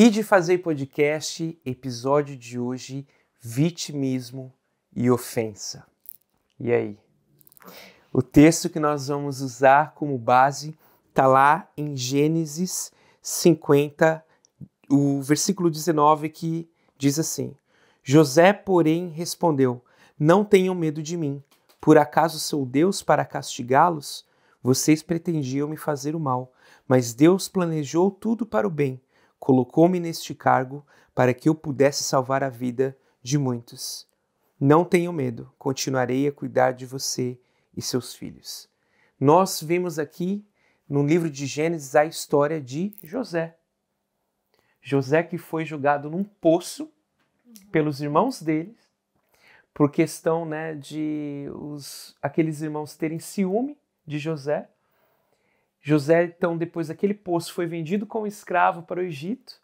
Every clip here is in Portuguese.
E de Fazer Podcast, episódio de hoje, vitimismo e ofensa. E aí? O texto que nós vamos usar como base está lá em Gênesis 50, o versículo 19, que diz assim: José, porém, respondeu: Não tenham medo de mim. Por acaso sou Deus para castigá-los? Vocês pretendiam me fazer o mal, mas Deus planejou tudo para o bem. Colocou-me neste cargo para que eu pudesse salvar a vida de muitos. Não tenham medo, continuarei a cuidar de você e seus filhos. Nós vemos aqui no livro de Gênesis a história de José. José que foi jogado num poço pelos irmãos deles, por questão de aqueles irmãos terem ciúme de José. José, então, depois daquele poço, foi vendido como escravo para o Egito.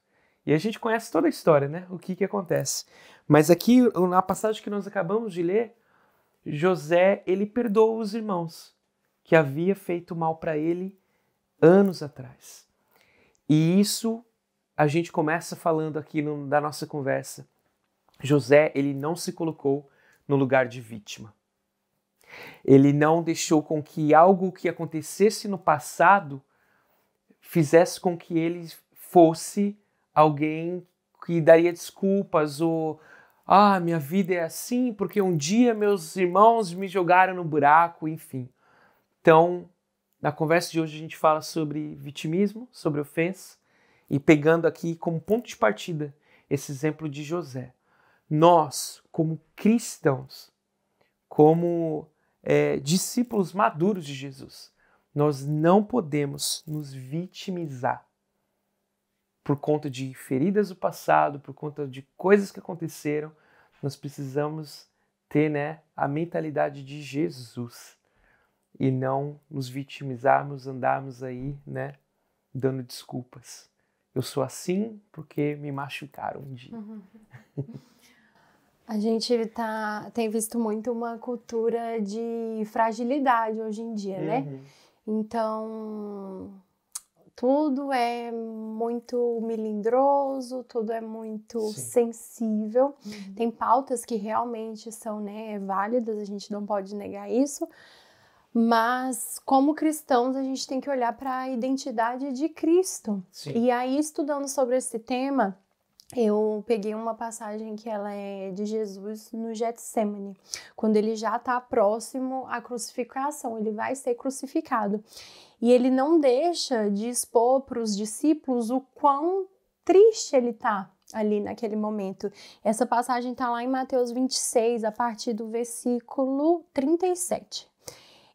E a gente conhece toda a história, né? O que acontece. Mas aqui, na passagem que nós acabamos de ler, José, ele perdoa os irmãos que havia feito mal para ele anos atrás. E isso a gente começa falando aqui da nossa conversa. José, ele não se colocou no lugar de vítima. Ele não deixou com que algo que acontecesse no passado fizesse com que ele fosse alguém que daria desculpas ou minha vida é assim porque um dia meus irmãos me jogaram no buraco, enfim. Então, na conversa de hoje a gente fala sobre vitimismo, sobre ofensa e pegando aqui como ponto de partida esse exemplo de José. Nós, como cristãos, como discípulos maduros de Jesus, nós não podemos nos vitimizar por conta de feridas do passado, por conta de coisas que aconteceram. Nós precisamos ter a mentalidade de Jesus e não nos vitimizarmos, andarmos aí dando desculpas. Eu sou assim porque me machucaram um dia. A gente tem visto muito uma cultura de fragilidade hoje em dia, né? Então, tudo é muito melindroso, tudo é muito sensível. Tem pautas que realmente são válidas, a gente não pode negar isso. Mas, como cristãos, a gente tem que olhar para a identidade de Cristo. Sim. E aí, estudando sobre esse tema, eu peguei uma passagem que ela é de Jesus no Getsemane, quando ele já está próximo à crucificação, ele vai ser crucificado. E ele não deixa de expor para os discípulos o quão triste ele está ali naquele momento. Essa passagem está lá em Mateus 26, a partir do versículo 37.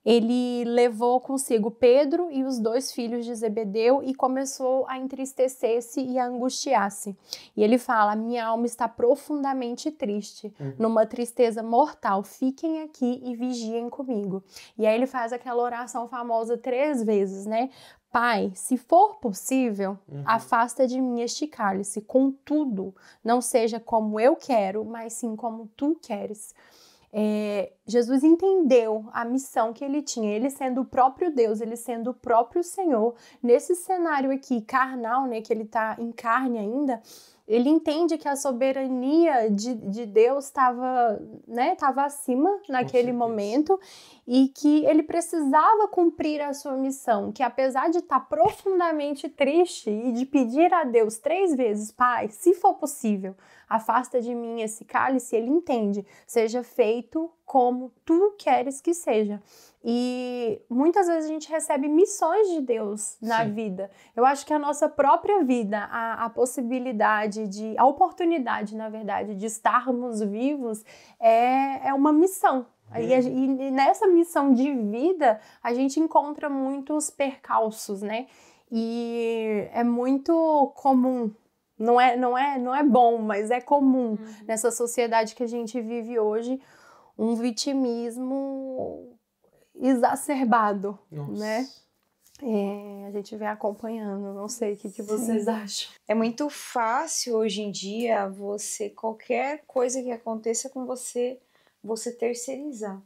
Ele levou consigo Pedro e os 2 filhos de Zebedeu e começou a entristecer-se e a angustiar-se. E ele fala: minha alma está profundamente triste, numa tristeza mortal. Fiquem aqui e vigiem comigo. E aí ele faz aquela oração famosa 3 vezes, Pai, se for possível, afasta de mim este cálice. Contudo, não seja como eu quero, mas sim como tu queres. Jesus entendeu a missão que ele tinha, ele sendo o próprio Deus, ele sendo o próprio Senhor, nesse cenário aqui carnal, que ele está em carne ainda, ele entende que a soberania de Deus estava acima naquele momento e que ele precisava cumprir a sua missão, que apesar de estar profundamente triste e de pedir a Deus 3 vezes, Pai, se for possível, afasta de mim esse cálice, ele entende, seja feito como tu queres que seja. E muitas vezes a gente recebe missões de Deus na vida. Eu acho que a nossa própria vida, a possibilidade a oportunidade, na verdade, de estarmos vivos é uma missão. E nessa missão de vida, a gente encontra muitos percalços, E é muito comum. Não é bom, mas é comum nessa sociedade que a gente vive hoje, um vitimismo exacerbado, A gente vem acompanhando, não sei o que vocês acham. É muito fácil hoje em dia qualquer coisa que aconteça com você terceirizar.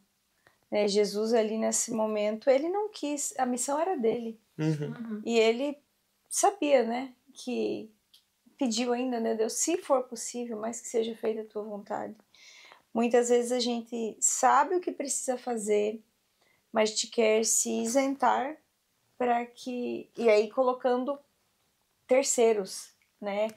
Jesus ali nesse momento, ele não quis, a missão era dele. E ele sabia, que pediu ainda, né, Deus, se for possível, mas que seja feita a tua vontade. Muitas vezes a gente sabe o que precisa fazer, mas te quer se isentar para que... E aí colocando terceiros, né?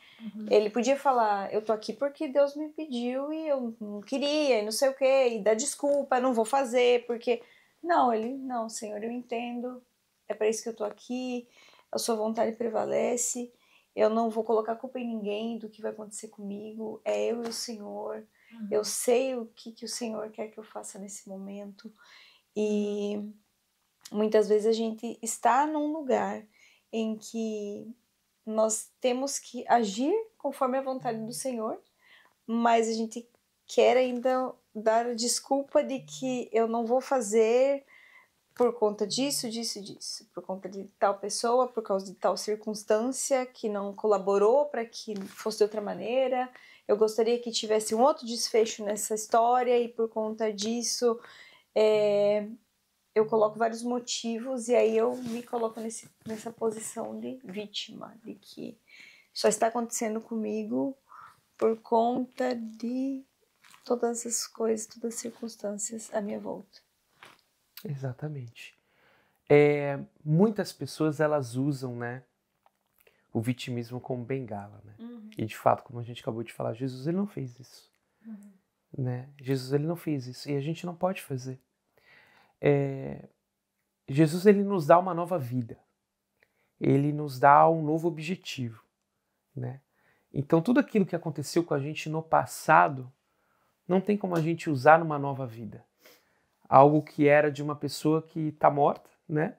Ele podia falar, eu tô aqui porque Deus me pediu e eu não queria, e não sei o quê, e dá desculpa, não vou fazer, porque... Não, Senhor, eu entendo, é para isso que eu tô aqui, a sua vontade prevalece, eu não vou colocar culpa em ninguém do que vai acontecer comigo, é eu e o Senhor, eu sei o que o Senhor quer que eu faça nesse momento. E muitas vezes a gente está num lugar em que nós temos que agir conforme a vontade do Senhor, mas a gente quer ainda dar a desculpa de que eu não vou fazer por conta disso, por conta de tal pessoa, por causa de tal circunstância que não colaborou para que fosse de outra maneira. Eu gostaria que tivesse um outro desfecho nessa história e por conta disso eu coloco vários motivos e aí eu me coloco nessa posição de vítima, de que só está acontecendo comigo por conta de todas as coisas, todas as circunstâncias à minha volta. Exatamente. Muitas pessoas, elas usam, né, o vitimismo como bengala, né? E de fato, como a gente acabou de falar, Jesus, ele não fez isso. Né? Jesus, ele não fez isso e a gente não pode fazer. Jesus, ele nos dá uma nova vida. Ele nos dá um novo objetivo, né? Então, tudo aquilo que aconteceu com a gente no passado não tem como a gente usar numa nova vida. Algo que era de uma pessoa que está morta, né?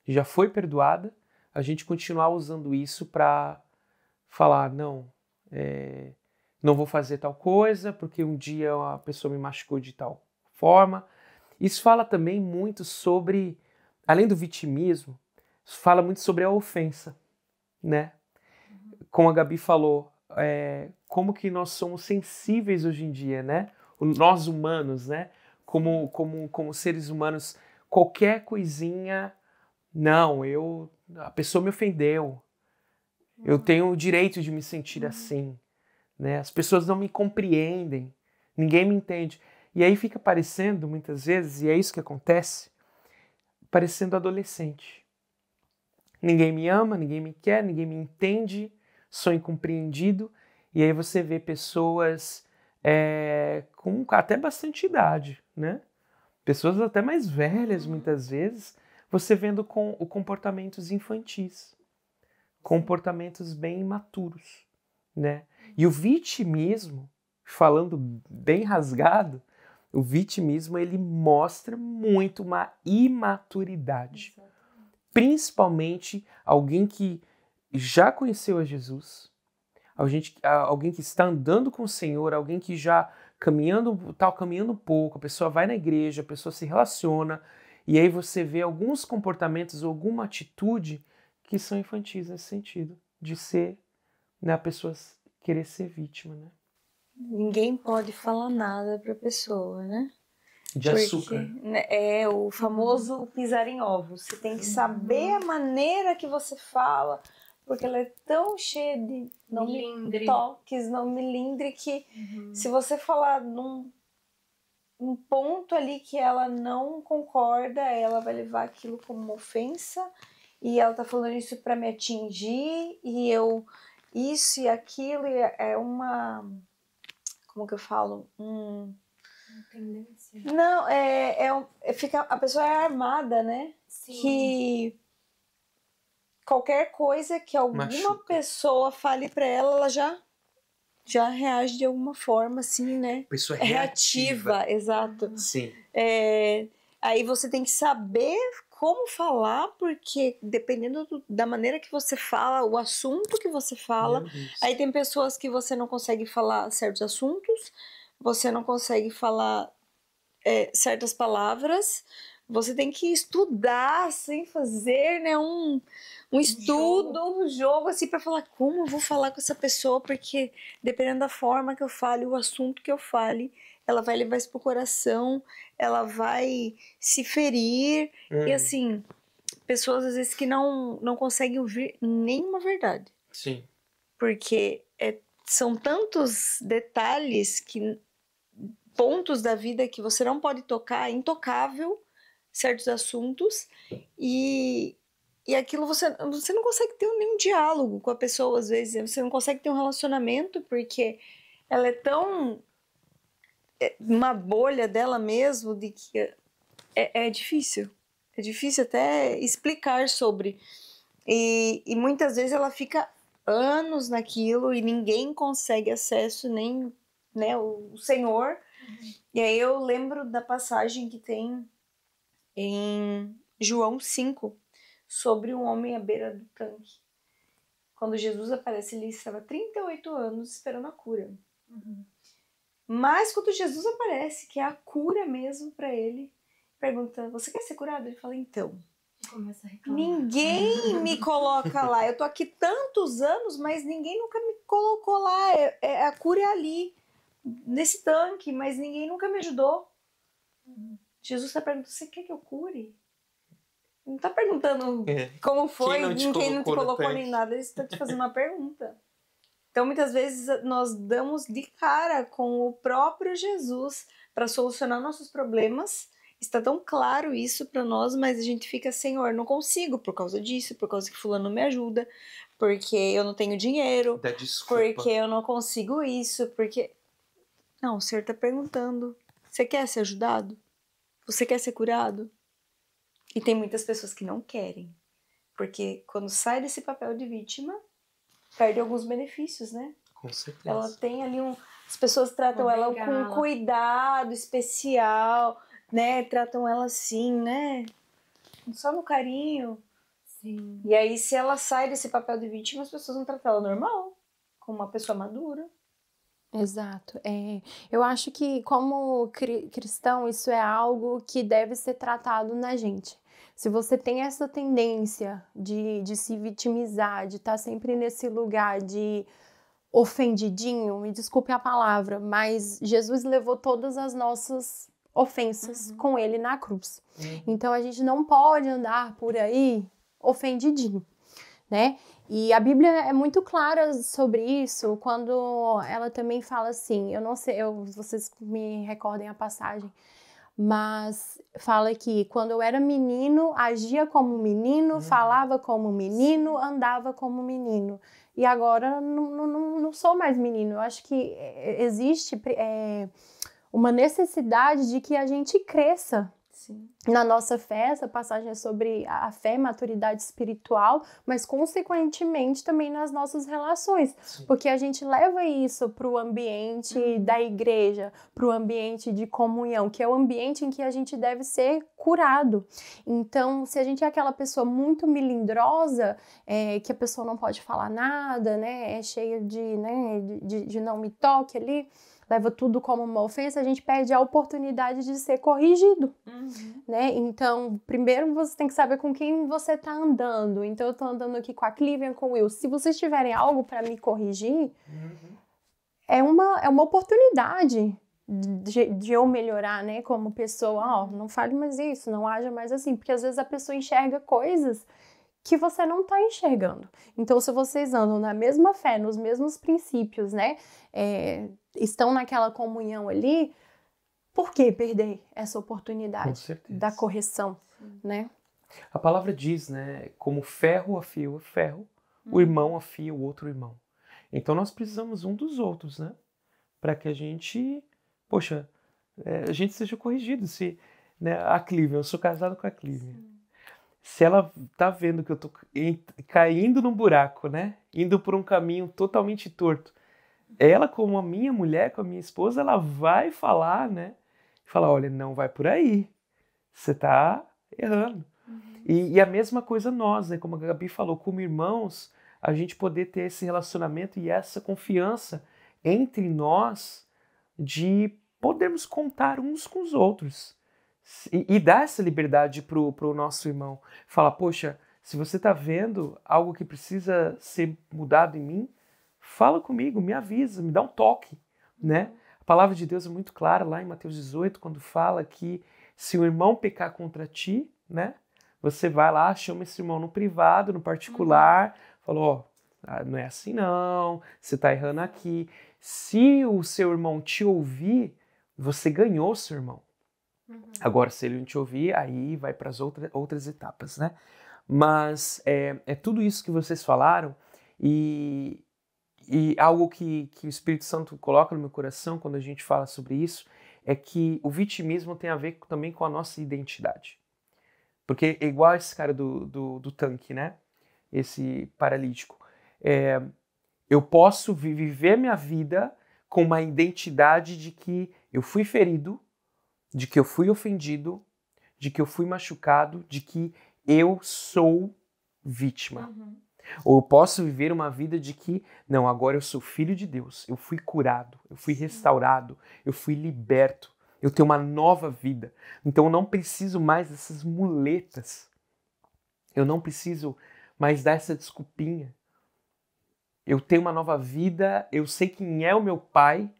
Já foi perdoada, a gente continuar usando isso para falar, não vou fazer tal coisa porque um dia a pessoa me machucou de tal forma. Isso fala também muito sobre, além do vitimismo, fala muito sobre a ofensa, né? Como a Gabi falou, como que nós somos sensíveis hoje em dia, né? Nós humanos, né? Como seres humanos, qualquer coisinha, a pessoa me ofendeu, eu tenho o direito de me sentir assim, né? As pessoas não me compreendem, ninguém me entende. E aí fica parecendo, muitas vezes, e é isso que acontece, parecendo adolescente. Ninguém me ama, ninguém me quer, ninguém me entende, sou incompreendido. E aí você vê pessoas com até bastante idade, né? Pessoas até mais velhas, muitas vezes, você vendo com comportamentos infantis, comportamentos bem imaturos, né? E o vitimismo, falando bem rasgado, o vitimismo, ele mostra muito uma imaturidade. Principalmente alguém que já conheceu a Jesus, alguém que está andando com o Senhor, alguém que já está caminhando um pouco, a pessoa vai na igreja, a pessoa se relaciona, e aí você vê alguns comportamentos ou alguma atitude que são infantis nesse sentido, de ser, né, a pessoa querer ser vítima, né? Ninguém pode falar nada para a pessoa, né? De açúcar. É o famoso pisar em ovos. Você tem que saber a maneira que você fala, porque ela é tão cheia de toques, não melindre, que se você falar num ponto ali que ela não concorda, ela vai levar aquilo como uma ofensa, e ela tá falando isso para me atingir, e eu isso e aquilo, e é uma... Como que eu falo? Tendência. Não, a pessoa é armada, né? Sim. Que qualquer coisa que alguma pessoa fale pra ela já reage de alguma forma, assim, né? Pessoa reativa. Exato. Sim. Aí você tem que saber como falar, porque dependendo da maneira que você fala, o assunto que você fala, aí tem pessoas que você não consegue falar certos assuntos, você não consegue falar certas palavras, você tem que estudar, assim, fazer, né, um estudo, um jogo, assim, para falar como eu vou falar com essa pessoa, porque dependendo da forma que eu fale, o assunto que eu fale, ela vai levar isso pro coração, ela vai se ferir, e assim, pessoas às vezes que não conseguem ouvir nenhuma verdade. Sim. Porque são tantos detalhes, pontos da vida que você não pode tocar, é intocável certos assuntos, e aquilo você não consegue ter nenhum diálogo com a pessoa, às vezes, você não consegue ter um relacionamento, porque ela é tão uma bolha dela mesmo, de que é difícil até explicar sobre, e muitas vezes ela fica anos naquilo e ninguém consegue acesso, nem, né, o Senhor. E aí eu lembro da passagem que tem em João 5, sobre um homem à beira do tanque. Quando Jesus aparece, ele estava 38 anos esperando a cura. Mas quando Jesus aparece, que é a cura mesmo para ele, pergunta, você quer ser curado? Ele fala, então, Começa a reclamar. Ninguém me coloca lá. Eu tô aqui tantos anos, mas ninguém nunca me colocou lá. A cura é ali, nesse tanque, mas ninguém nunca me ajudou. Jesus está perguntando, você quer que eu cure? Não está perguntando como foi, quem não te colocou nem nada. Ele está te fazendo uma pergunta. Então, muitas vezes, nós damos de cara com o próprio Jesus para solucionar nossos problemas. Está tão claro isso para nós, mas a gente fica, Senhor, não consigo por causa disso, por causa que fulano não me ajuda, porque eu não tenho dinheiro, Dá desculpa. porque eu não consigo isso, porque... Não, o Senhor está perguntando, você quer ser ajudado? Você quer ser curado? E tem muitas pessoas que não querem, porque quando sai desse papel de vítima, perde alguns benefícios, né? Com certeza. Ela tem ali as pessoas tratam ela com cuidado especial, né? Tratam ela assim, né? Só no carinho. Sim. E aí, se ela sai desse papel de vítima, as pessoas vão tratar ela normal, como uma pessoa madura. Exato. Eu acho que, como cristão, isso é algo que deve ser tratado na gente. Se você tem essa tendência de se vitimizar, de estar sempre nesse lugar de ofendidinho, me desculpe a palavra, mas Jesus levou todas as nossas ofensas com ele na cruz. Então a gente não pode andar por aí ofendidinho, né? E a Bíblia é muito clara sobre isso, quando ela também fala assim, eu não sei, vocês me recordem a passagem, mas fala que quando eu era menino, agia como menino, falava como menino, andava como menino. E agora não sou mais menino. Eu acho que existe uma necessidade de que a gente cresça. Sim. Na nossa fé, essa passagem é sobre a fé, maturidade espiritual, mas consequentemente também nas nossas relações. Sim. Porque a gente leva isso para o ambiente da igreja, para o ambiente de comunhão, que é o ambiente em que a gente deve ser curado. Então, se a gente é aquela pessoa muito melindrosa, que a pessoa não pode falar nada, né, é cheia de não me toque ali, leva tudo como uma ofensa, a gente perde a oportunidade de ser corrigido, né? Então, primeiro você tem que saber com quem você está andando. Então, eu estou andando aqui com a Clívia, com o Will. Se vocês tiverem algo para me corrigir, é uma oportunidade de eu melhorar, né? Como pessoa, não fale mais isso, não haja mais assim. Porque às vezes a pessoa enxerga coisas que você não está enxergando. Então, se vocês andam na mesma fé, nos mesmos princípios, né? Estão naquela comunhão ali, por que perder essa oportunidade da correção, né? A palavra diz, né, como ferro afia o ferro, o irmão afia o outro irmão. Então nós precisamos um dos outros, né, para que a gente, a gente seja corrigido. Se, né, a Clívia, eu sou casado com a Clívia. Se ela tá vendo que eu tô caindo num buraco, né, indo por um caminho totalmente torto, ela, como a minha mulher, com a minha esposa, ela vai falar, né? Falar, olha, não vai por aí. Você tá errando. E a mesma coisa nós, né? Como a Gabi falou, como irmãos, a gente poder ter esse relacionamento e essa confiança entre nós de podermos contar uns com os outros. E dar essa liberdade pro nosso irmão. Falar, poxa, se você tá vendo algo que precisa ser mudado em mim, fala comigo, me avisa, me dá um toque, né? A palavra de Deus é muito clara lá em Mateus 18, quando fala que se o irmão pecar contra ti, né? Você vai lá, chama esse irmão no privado, no particular, fala, não é assim não, você está errando aqui. Se o seu irmão te ouvir, você ganhou o seu irmão. Agora, se ele não te ouvir, aí vai para as outras etapas, né? Mas é tudo isso que vocês falaram e algo que o Espírito Santo coloca no meu coração quando a gente fala sobre isso é que o vitimismo tem a ver também com a nossa identidade. Porque é igual esse cara do tanque, né? Esse paralítico. Eu posso viver minha vida com uma identidade de que eu fui ferido, de que eu fui ofendido, de que eu fui machucado, de que eu sou vítima. Ou eu posso viver uma vida de que, não, agora eu sou filho de Deus, eu fui curado, eu fui restaurado, eu fui liberto, eu tenho uma nova vida. Então eu não preciso mais dessas muletas. Eu não preciso mais dar essa desculpinha. Eu tenho uma nova vida, eu sei quem é o meu pai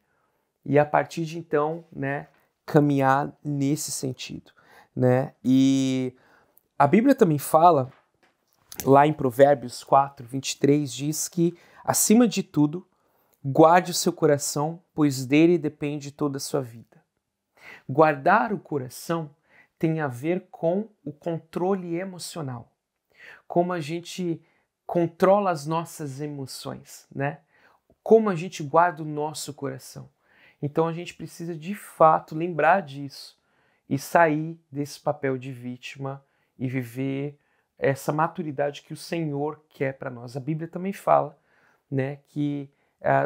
e a partir de então, né, caminhar nesse sentido, né? E a Bíblia também fala, lá em Provérbios 4, 23, diz que, acima de tudo, guarde o seu coração, pois dele depende toda a sua vida. Guardar o coração tem a ver com o controle emocional. Como a gente controla as nossas emoções, né? Como a gente guarda o nosso coração. Então a gente precisa de fato lembrar disso e sair desse papel de vítima e viver essa maturidade que o Senhor quer para nós. A Bíblia também fala, né, que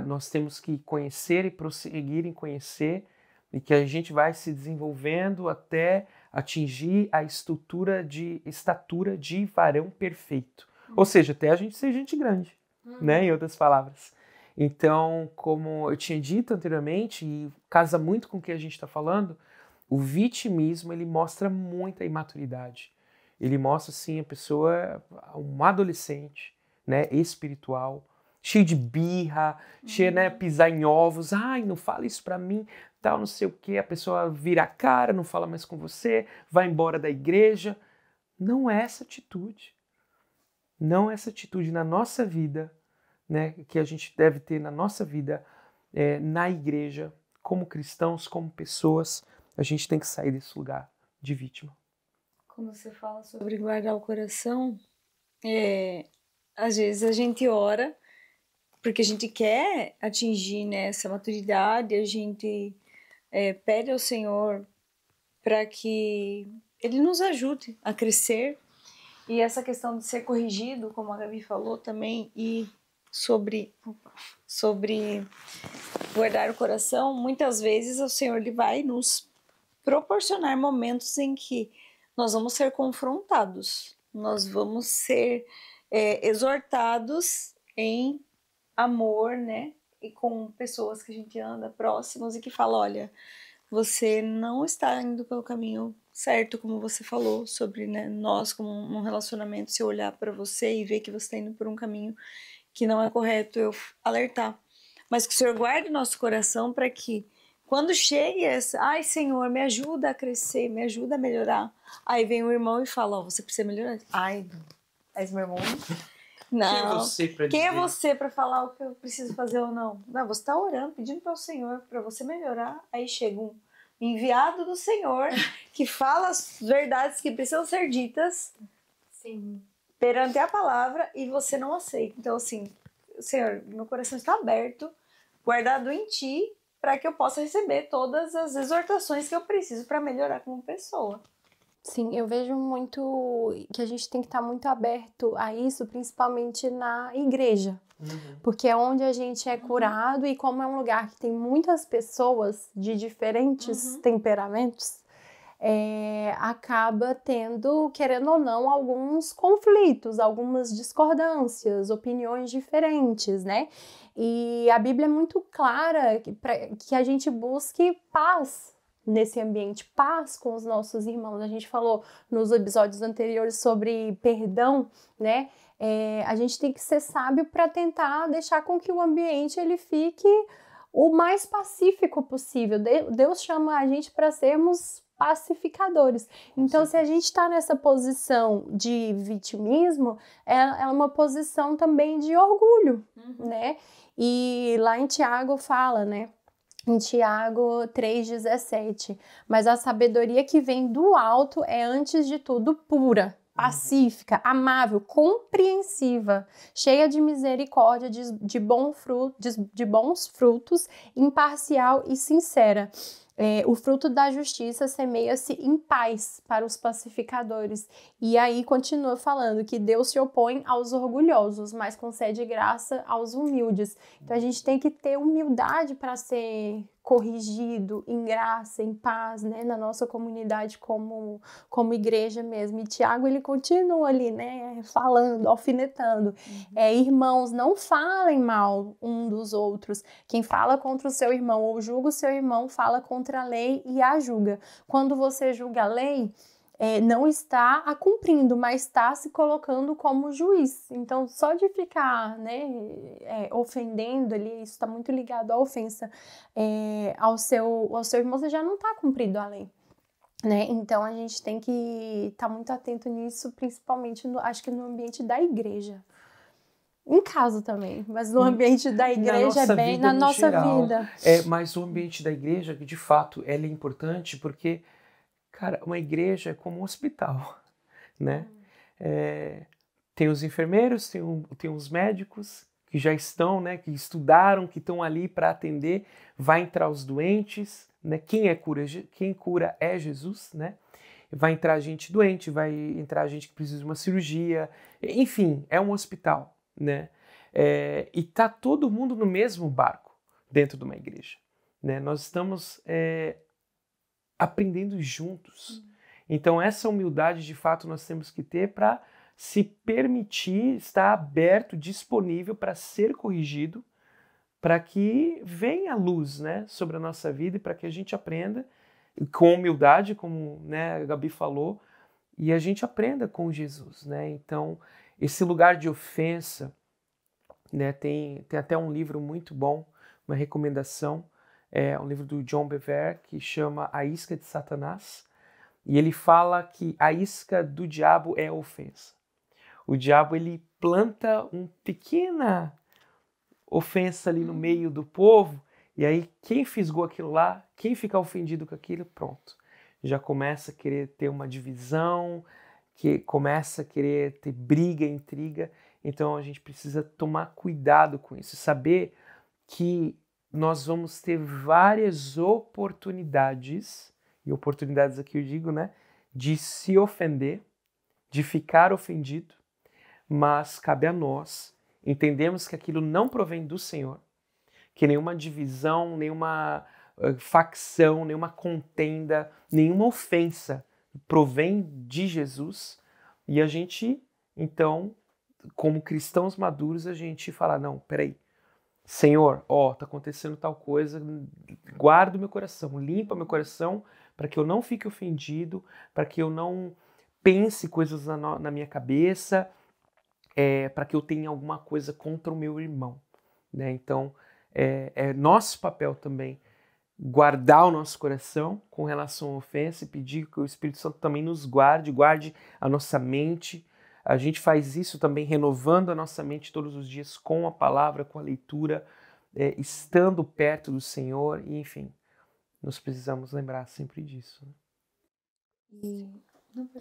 nós temos que conhecer e prosseguir em conhecer e que a gente vai se desenvolvendo até atingir a estatura de varão perfeito. Ou seja, até a gente ser gente grande, né, em outras palavras. Então, como eu tinha dito anteriormente, e casa muito com o que a gente está falando, o vitimismo ele mostra muita imaturidade. Ele mostra, assim, a pessoa, um adolescente, né, espiritual, cheio de birra, cheio, né, pisar em ovos. Ai, não fala isso pra mim, tal, não sei o quê. A pessoa vira a cara, não fala mais com você, vai embora da igreja. Não é essa atitude. Não é essa atitude na nossa vida, né, que a gente deve ter na nossa vida, na igreja, como cristãos, como pessoas. A gente tem que sair desse lugar de vítima. Quando você fala sobre guardar o coração, às vezes a gente ora porque a gente quer atingir, né, essa maturidade, a gente pede ao Senhor para que Ele nos ajude a crescer. E essa questão de ser corrigido, como a Gabi falou também, e sobre guardar o coração, muitas vezes o Senhor ele vai nos proporcionar momentos em que nós vamos ser confrontados, nós vamos ser exortados em amor, né? E com pessoas que a gente anda próximos e que falam, olha, você não está indo pelo caminho certo, como você falou, sobre, né, nós como um relacionamento, se eu olhar para você e ver que você está indo por um caminho que não é correto, eu alertar. Mas que o Senhor guarde o nosso coração para que quando chegue essa, ai Senhor, me ajuda a crescer, me ajuda a melhorar. Aí vem o irmão e fala, você precisa melhorar. Ai, mas meu irmão, não. Quem é você para falar o que eu preciso fazer ou não? Não, você está orando, pedindo para o Senhor, para você melhorar. Aí chega um enviado do Senhor que fala as verdades que precisam ser ditas. Sim. Perante a palavra e você não aceita. Então, assim, Senhor, meu coração está aberto, guardado em Ti, para que eu possa receber todas as exortações que eu preciso para melhorar como pessoa. Sim, eu vejo muito que a gente tem que estar muito aberto a isso, principalmente na igreja. Porque é onde a gente é curado e como é um lugar que tem muitas pessoas de diferentes temperamentos, acaba tendo, querendo ou não, alguns conflitos, algumas discordâncias, opiniões diferentes, né? E a Bíblia é muito clara que a gente busque paz nesse ambiente, paz com os nossos irmãos. A gente falou nos episódios anteriores sobre perdão, né? A gente tem que ser sábio para tentar deixar com que o ambiente ele fique o mais pacífico possível. Deus chama a gente para sermos pacificadores. Então, se a gente está nessa posição de vitimismo, é uma posição também de orgulho, né? E lá em Tiago fala, né? Em Tiago 3,17, mas a sabedoria que vem do alto é, antes de tudo, pura, pacífica, amável, compreensiva, cheia de misericórdia, de bons frutos, imparcial e sincera. O fruto da justiça semeia-se em paz para os pacificadores. E aí continua falando que Deus se opõe aos orgulhosos, mas concede graça aos humildes. Então a gente tem que ter humildade para ser corrigido em graça, em paz, né, na nossa comunidade como igreja mesmo. E Tiago, ele continua ali, né, falando, alfinetando. Irmãos, não falem mal um dos outros. Quem fala contra o seu irmão ou julga o seu irmão, fala contra a lei e a julga. Quando você julga a lei, não está a cumprindo, mas está se colocando como juiz. Então, só de ficar, né, ofendendo ali, isso está muito ligado à ofensa ao seu irmão, você já não está cumprindo a lei. Né? Então, a gente tem que estar muito atento nisso, principalmente, acho que no ambiente da igreja. Em casa também, mas no ambiente da igreja é bem na nossa vida. Mas o ambiente da igreja, de fato, ela é importante porque, cara, uma igreja é como um hospital, né? Tem os enfermeiros, tem os médicos que já estão, né, que estudaram, que estão ali para atender, vai entrar os doentes, né? Quem cura é Jesus, né? Vai entrar gente doente, vai entrar gente que precisa de uma cirurgia, enfim, é um hospital, né? E tá todo mundo no mesmo barco dentro de uma igreja, né? Nós estamos aprendendo juntos. Então essa humildade de fato nós temos que ter para se permitir estar aberto, disponível para ser corrigido, para que venha a luz, né, sobre a nossa vida e para que a gente aprenda com humildade, como, né, a Gabi falou, e a gente aprenda com Jesus, né? Então esse lugar de ofensa, né, tem até um livro muito bom, uma recomendação, um livro do John Bevere que chama A Isca de Satanás, e ele fala que a isca do diabo é a ofensa. O diabo, ele planta uma pequena ofensa ali no meio do povo, e aí quem fisgou aquilo lá, quem ficar ofendido com aquilo, pronto. Já começa a querer ter uma divisão, que começa a querer ter briga, intriga. Então a gente precisa tomar cuidado com isso, saber que nós vamos ter várias oportunidades, e oportunidades aqui eu digo, né, de se ofender, de ficar ofendido, mas cabe a nós entendermos que aquilo não provém do Senhor, que nenhuma divisão, nenhuma facção, nenhuma contenda, nenhuma ofensa provém de Jesus, e a gente, então, como cristãos maduros, a gente fala, não, peraí, Senhor, tá acontecendo tal coisa, guarda o meu coração, limpa meu coração, para que eu não fique ofendido, para que eu não pense coisas na minha cabeça, para que eu tenha alguma coisa contra o meu irmão, né? Então, é nosso papel também guardar o nosso coração com relação à ofensa e pedir que o Espírito Santo também nos guarde a nossa mente. A gente faz isso também renovando a nossa mente todos os dias com a palavra, com a leitura, estando perto do Senhor, e enfim, nós precisamos lembrar sempre disso.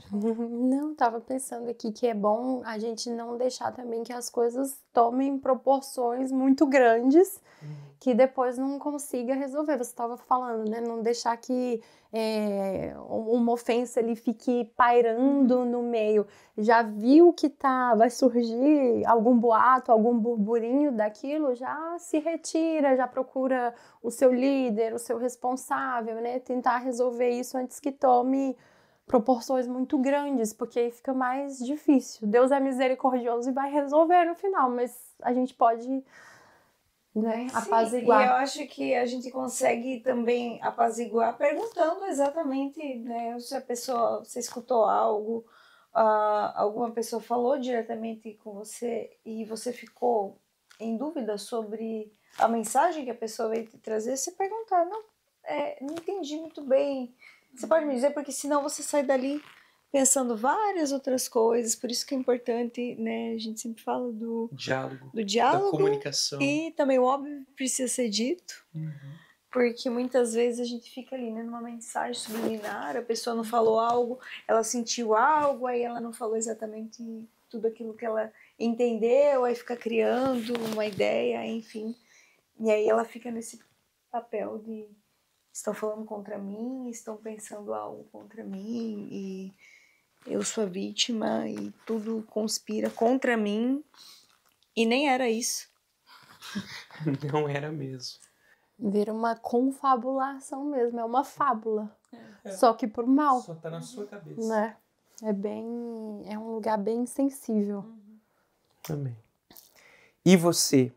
Não, estava pensando aqui que é bom a gente não deixar também que as coisas tomem proporções muito grandes que depois não consiga resolver. Você estava falando, né? Não deixar que uma ofensa ali fique pairando no meio. Já viu que vai surgir algum boato, algum burburinho daquilo, já se retira, já procura o seu líder, o seu responsável, né? Tentar resolver isso antes que tome proporções muito grandes, porque aí fica mais difícil. Deus é misericordioso e vai resolver no final, mas a gente pode, né, apaziguar. E eu acho que a gente consegue também apaziguar perguntando exatamente, né, se a pessoa, você escutou algo, alguma pessoa falou diretamente com você e você ficou em dúvida sobre a mensagem que a pessoa veio te trazer, você perguntar, não entendi muito bem, Você pode me dizer? Porque senão você sai dali pensando várias outras coisas. Por isso que é importante, né? A gente sempre fala do Diálogo. diálogo. Da comunicação. E também o óbvio precisa ser dito. Porque muitas vezes a gente fica ali, né, numa mensagem subliminar, a pessoa não falou algo, ela sentiu algo, aí ela não falou exatamente tudo aquilo que ela entendeu, aí fica criando uma ideia, enfim. E aí ela fica nesse papel de estão falando contra mim, estão pensando algo contra mim, e eu sou a vítima, e tudo conspira contra mim, e nem era isso. Não era mesmo. Vira uma confabulação mesmo, é uma fábula. Só que por mal. Só tá na sua cabeça. Né? É um lugar bem sensível. Amém. E você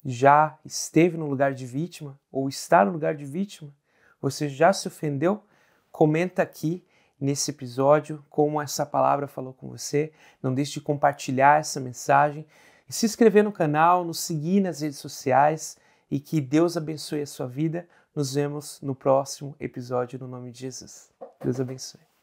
já esteve no lugar de vítima? Ou está no lugar de vítima? Você já se ofendeu? Comenta aqui nesse episódio como essa palavra falou com você. Não deixe de compartilhar essa mensagem. E se inscrever no canal, nos seguir nas redes sociais. E que Deus abençoe a sua vida. Nos vemos no próximo episódio no nome de Jesus. Deus abençoe.